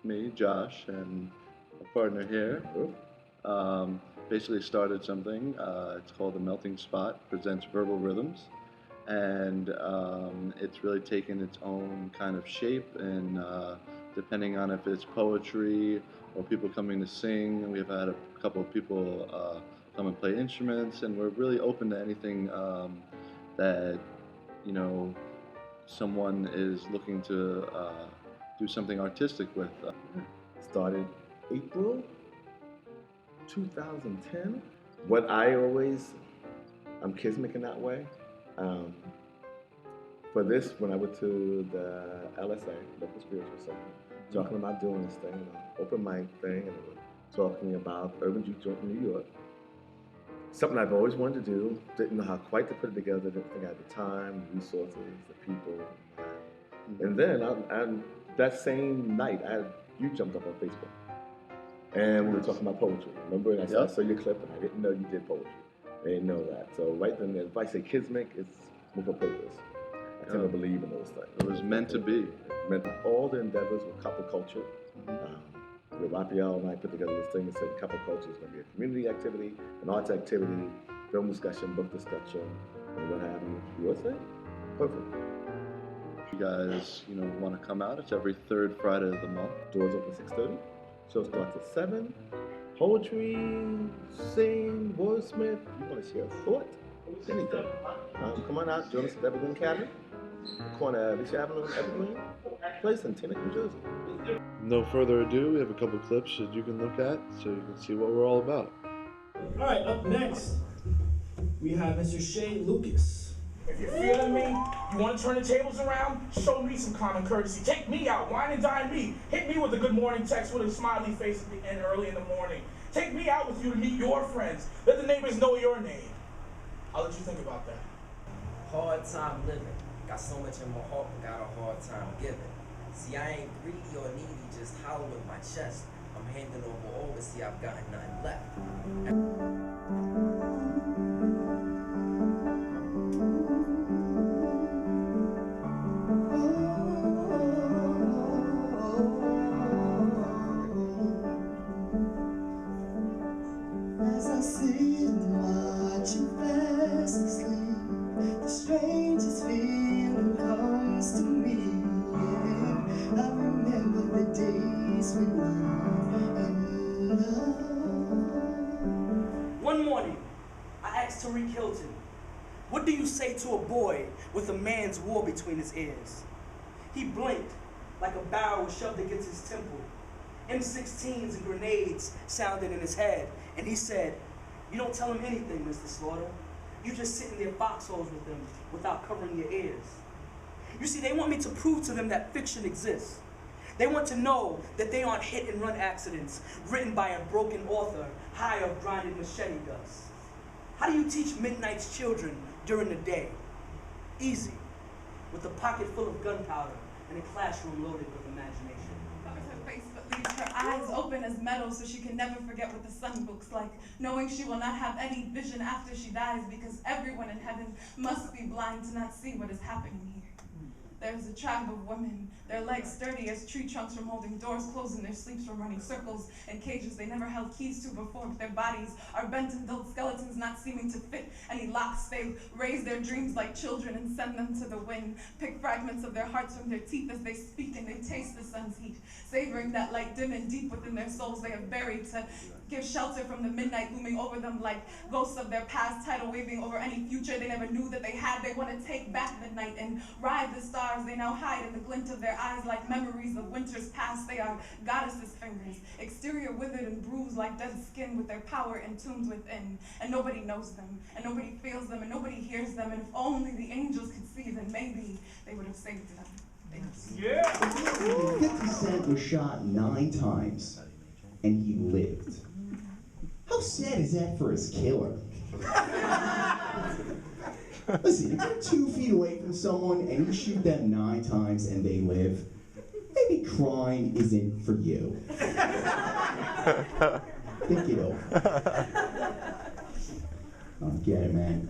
me, Josh, and a partner here, basically started something. It's called The Melting Spot, presents Verbal Rhythms. And it's really taken its own kind of shape, and depending on if it's poetry or people coming to sing, we've had a couple of people come and play instruments, and we're really open to anything that, you know, someone is looking to do something artistic with. Started April 2010. What I always, I'm kismic in that way. For this, when I went to the LSA, Local Spiritual Center, talking about doing this thing, open mic thing, and we were talking about Urban Juke Joint in New York. Something I've always wanted to do, didn't know how quite to put it together, didn't think I had the time, the resources, the people. And then that same night, you jumped up on Facebook. And we were talking about poetry. Remember? And I saw your clip, and I didn't know you did poetry. I didn't know that. So right then, if I say kismic, it's with a purpose. I tend to believe in those things. It was meant to be. All the endeavors with couple culture. With Raphael and I put together this thing that said couple culture is going to be a community activity, an arts activity, film discussion, book discussion, and what have you. Your thing? Perfect. If you guys, want to come out, it's every third Friday of the month. Doors open 6:30. Show starts at 7. Poetry, sing, wordsmith. You want to share a thought? Anything. Come on out, join us at the Evergreen Cabin, corner of Alicia Avenue, Evergreen Place in Teaneck, New Jersey. No further ado, we have a couple clips that you can look at so you can see what we're all about. All right, up next, we have Mr. Shay Lucas. If you're feeling me, you want to turn the tables around, show me some common courtesy. Take me out, wine and dine me. Hit me with a good morning text with a smiley face at the end early in the morning. Take me out with you to meet your friends. Let the neighbors know your name. I'll let you think about that. Hard time living. Got so much in my heart, but got a hard time giving. See, I ain't greedy or needy, just hollow in my chest. I'm handing over all, but see, I've gotten nothing left. As I sit and watch you fast asleep, the strangest feeling comes to me. I remember the days we were in love. One morning, I asked Tariq Hilton, "What do you say to a boy with a man's war between his ears?" He blinked like a barrel was shoved against his temple. M16s and grenades sounded in his head, and he said, "You don't tell him anything, Mr. Slaughter. You just sit in their foxholes with them without covering your ears." You see, they want me to prove to them that fiction exists. They want to know that they aren't hit and run accidents written by a broken author high of grinded machete dust. How do you teach Midnight's children during the day? Easy, with a pocket full of gunpowder and a classroom loaded with imagination. Her face but leaves her eyes open as metal so she can never forget what the sun looks like, knowing she will not have any vision after she dies because everyone in heaven must be blind to not see what is happening here. There's a tribe of women, their legs sturdy as tree trunks from holding doors closed and their sleeves from running circles in cages they never held keys to before, but their bodies are bent and dull skeletons not seeming to fit any locks. They raise their dreams like children and send them to the wind, pick fragments of their hearts from their teeth as they speak, and they taste the sun's heat, savoring that light dim and deep within their souls they have buried to give shelter from the midnight looming over them like ghosts of their past, tidal waving over any future they never knew that they had. They want to take back the night and ride the stars they now hide in the glint of their eyes like memories of winters past. They are goddesses' fingers, exterior withered and bruised like dead skin, with their power entombed within. And nobody knows them, and nobody feels them, and nobody hears them, and if only the angels could see, then maybe they would have saved them. Thanks. Yeah! 50 Cent was shot 9 times, and he lived. How sad is that for his killer? Listen, if you're 2 feet away from someone and you shoot them 9 times and they live, maybe crime isn't for you. Think it over. I don't get it, man.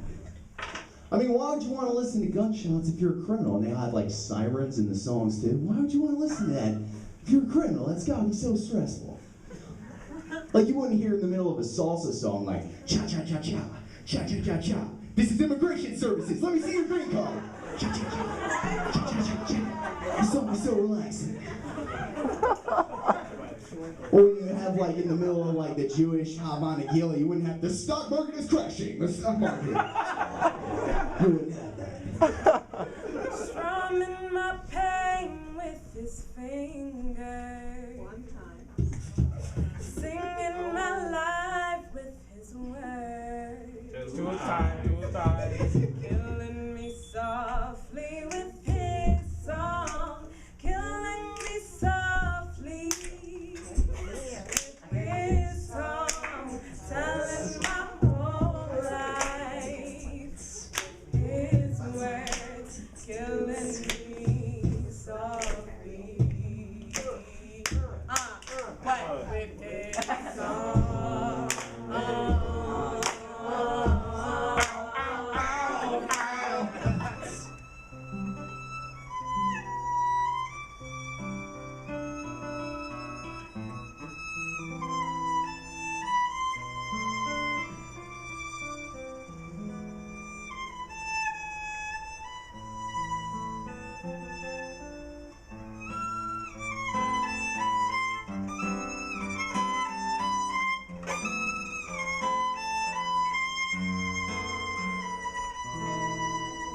I mean, why would you want to listen to gunshots if you're a criminal? And they had like sirens in the songs too. Why would you want to listen to that? If you're a criminal, that's gotta be so stressful. Like you wouldn't hear in the middle of a salsa song like cha cha cha cha, cha cha cha cha. This is immigration services. Let me see your green card. Cha cha cha, cha cha cha cha. This song is so relaxing. Or you would have like in the middle of like the Jewish Havana Gila, you wouldn't have the stock market is crashing. The stock market. You wouldn't have that. Strumming my pain with his fingers. One time. Singing my life with his words. Just do a time. Killing me softly with his song. Killing me softly with his song. Telling my whole life. His words killing me softly. What with his song.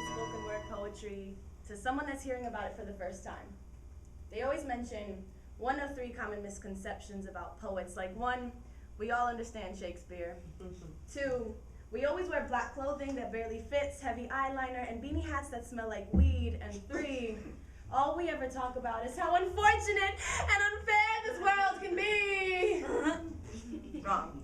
Spoken word poetry to someone that's hearing about it for the first time. They always mention one of three common misconceptions about poets. Like one, we all understand Shakespeare. Two, we always wear black clothing that barely fits, heavy eyeliner, and beanie hats that smell like weed. And three, all we ever talk about is how unfortunate and unfair this world can be. Wrong.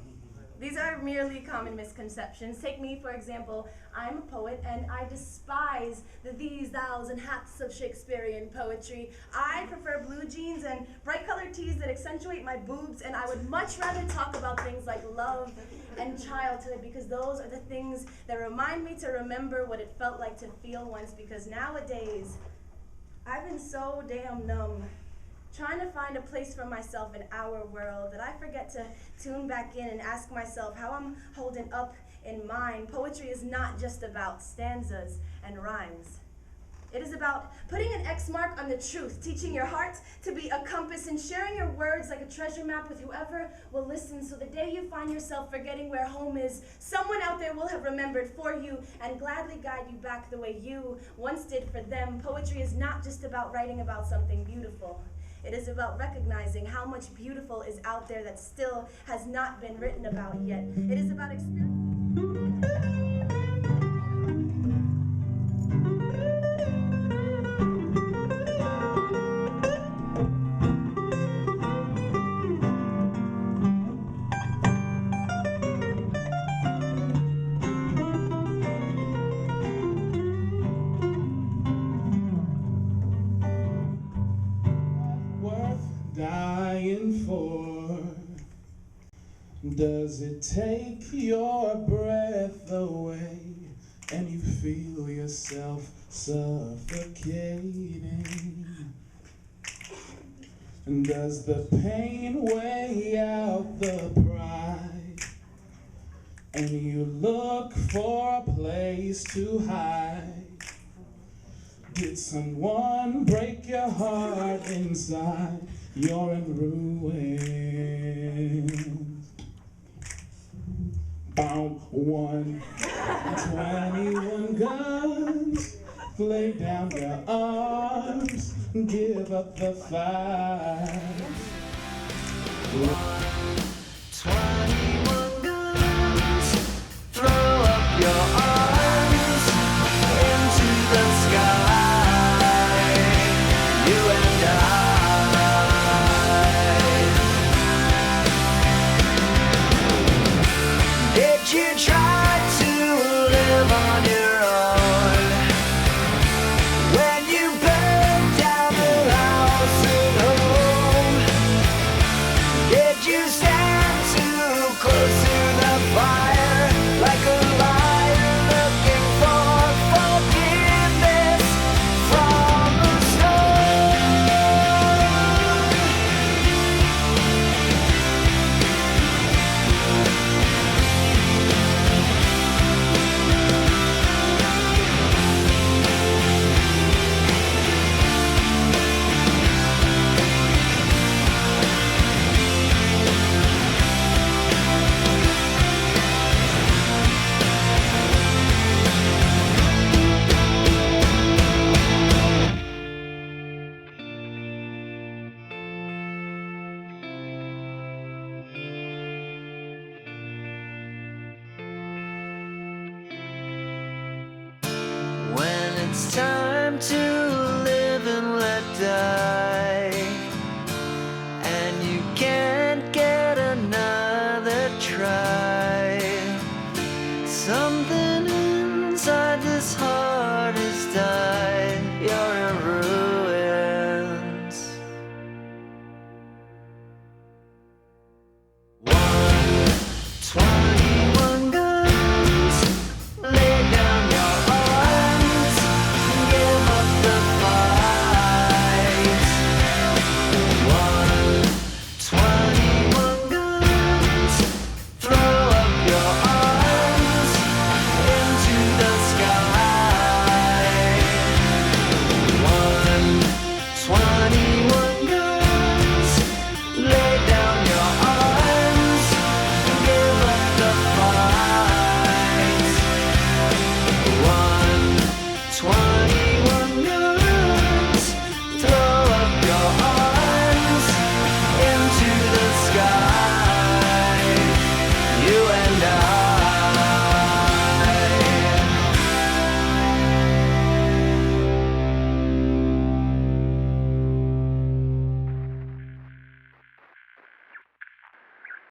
These are merely common misconceptions. Take me, for example. I'm a poet, and I despise the these, thous, and hats of Shakespearean poetry. I prefer blue jeans and bright-colored tees that accentuate my boobs, and I would much rather talk about things like love and childhood, because those are the things that remind me to remember what it felt like to feel once, because nowadays, I've been so damn numb, trying to find a place for myself in our world, that I forget to tune back in and ask myself how I'm holding up in mine. Poetry is not just about stanzas and rhymes. It is about putting an X mark on the truth, teaching your heart to be a compass, and sharing your words like a treasure map with whoever will listen, so the day you find yourself forgetting where home is, someone out there will have remembered for you and gladly guide you back the way you once did for them. Poetry is not just about writing about something beautiful. It is about recognizing how much beautiful is out there that still has not been written about yet. It is about dying for. Does it take your breath away and you feel yourself suffocating? And does the pain weigh out the pride and you look for a place to hide? Did someone break your heart inside? You're in ruins. Bound 121 guns. Lay down your arms. Give up the fight. 21 guns. Throw up your arms into the sky. You and I. Did you try to live on your own when you burned down the house at home? Did you learn to live and let die.